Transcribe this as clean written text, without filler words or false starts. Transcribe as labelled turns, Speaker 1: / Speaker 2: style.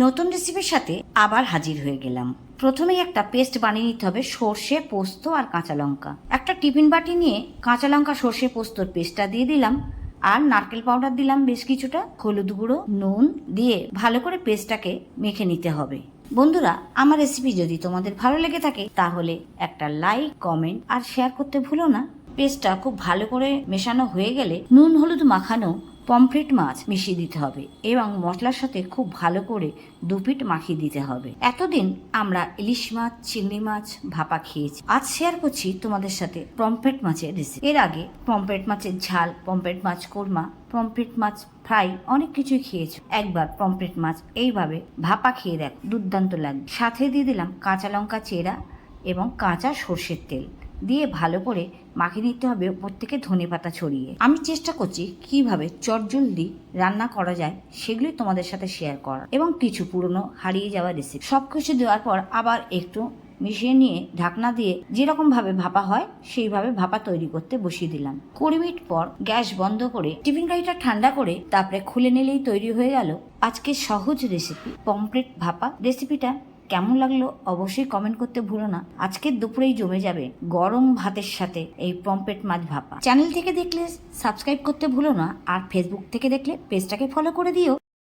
Speaker 1: নতুন রেসিপির সাথে আবার হাজির হয়ে গেলাম। প্রথমেই একটা পেস্ট বানিয়ে নিতে হবে সর্ষে, পোস্ত আর কাঁচা লঙ্কা। একটা টিফিন বাটি নিয়ে কাঁচা লঙ্কা, সর্ষে, পোস্তর পেস্টটা দিয়ে দিলাম আর নারকেল পাউডার দিলাম বেশ কিছুটা, হলুদ গুঁড়ো, নুন দিয়ে ভালো করে পেস্টটাকে মেখে নিতে হবে। বন্ধুরা, আমার রেসিপি যদি তোমাদের ভালো লেগে থাকে তাহলে একটা লাইক, কমেন্ট আর শেয়ার করতে ভুলো না। পেস্টটা খুব ভালো করে মেশানো হয়ে গেলে নুন হলুদ মাখানো পমফ্রেট মাছ মিশিয়ে দিতে হবে এবং মশলার সাথে খুব ভালো করে দুপিট মাখিয়ে দিতে হবে। এতদিন আমরা ইলিশ মাছ, চিংড়ি মাছ ভাপা খেয়েছি। আজ শেয়ার করছি তোমাদের সাথে পমফ্রেট মাছের রেসিপি। এর আগে পমফ্রেট মাছের ঝাল, পমফ্রেট মাছ কোরমা, পমফ্রেট মাছ ফ্রাই অনেক কিছুই খেয়েছো। একবার পমফ্রেট মাছ এইভাবে ভাপা খেয়ে দেখ, দুর্দান্ত লাগবে। সাথে দিয়ে দিলাম কাঁচা লঙ্কা চেরা এবং কাঁচা সর্ষের তেল দিয়ে ভালো করে মাখিয়ে নিতে হবে, ওপর থেকে ধনেপাতা ছড়িয়ে। আমি চেষ্টা করছি কিভাবে চটজলদি রান্না করা যায় সেগুলি তোমাদের সাথে শেয়ার করা এবং কিছু পুরনো হারিয়ে যাওয়া রেসিপি। সবকিছু দেওয়ার পর আবার একটু মিশিয়ে নিয়ে ঢাকনা দিয়ে যেরকম ভাবে ভাপা হয় সেইভাবে ভাপা তৈরি করতে বসিয়ে দিলাম। 20 মিনিট পর গ্যাস বন্ধ করে টিফিন কারিটা ঠান্ডা করে তারপরে খুলে নিলেই তৈরি হয়ে গেল আজকের সহজ রেসিপি পমফ্রেট ভাপা। রেসিপিটা কেমন লাগলো অবশ্যই কমেন্ট করতে ভুলো না। আজকের দুপুরেই জমে যাবে গরম ভাতের সাথে এই পমফ্রেট মাছ ভাপা। চ্যানেল থেকে দেখলে সাবস্ক্রাইব করতে ভুলো না আর ফেসবুক থেকে দেখলে পেজটাকে ফলো করে দিও।